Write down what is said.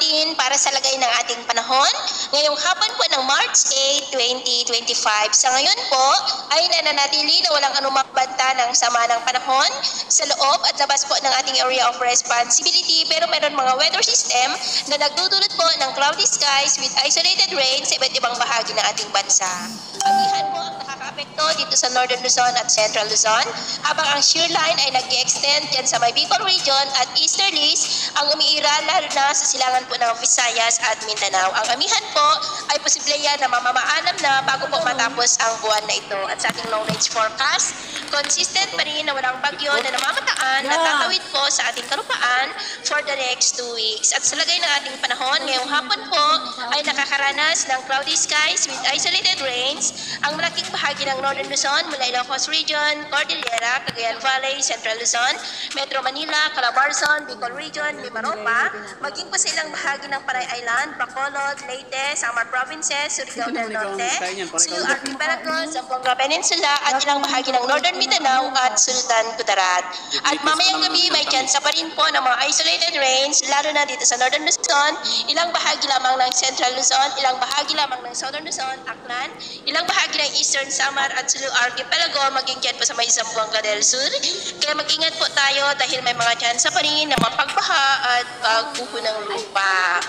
natin para sa lagay ng ating panahon ngayong hapon po ng March 8, 2025. Sa ngayon po ay nananatili na walang anumang banta ng sama ng panahon sa loob at labas po ng ating area of responsibility, pero meron mga weather system na nagdudulot po ng cloudy skies with isolated rain sa iba't ibang bahagi ng ating bansa. Amihan po ang nakakaapekto dito sa Northern Luzon at Central Luzon, habang ang shear line ay nag-extend dyan sa may Bicol region at easterlies ang umiiral lalo na sa silangan po ng Visayas at Mindanao. Ang amihan po ay posible yan na mamamaalam na bago po matapos ang buwan na ito. At sa ating long range forecast, consistent pa rin na walang bagyo na namamataan at tatawid po sa ating kalupaan for the next 2 weeks. At sa lagay ng ating panahon, ngayong hapon po ay nakakaranas ng cloudy skies with isolated rains ang malaking bahagi ng Northern Luzon mula Ilocos Region, Cordillera, Cagayan Valley, Central Luzon, Metro Manila, Calabarzon, Bicol Region, Mimaropa, maging po sa ilang bahagi ng Panay Island, Bacolod, Leyte, Samar Provinces, Surigao del Norte, Sulu Archipelago, Zamboanga Peninsula at ilang bahagi ng Northern Mindanao at Sultan Kudarat. At mamayang gabi may tsansa pa rin po ng mga isolated rains lalo na dito sa Northern Luzon, ilang bahagi lamang ng Central Luzon, ilang bahagi lamang ng Southern Luzon, Aklan, ilang bahagi ng Eastern Samar at Sulu Archipelago, maging dyan po sa may Zamboanga del Sur. Kaya mag-ingat po tayo dahil may mga tsansa pa rin na mapagbaha at pagbuho ng lupa.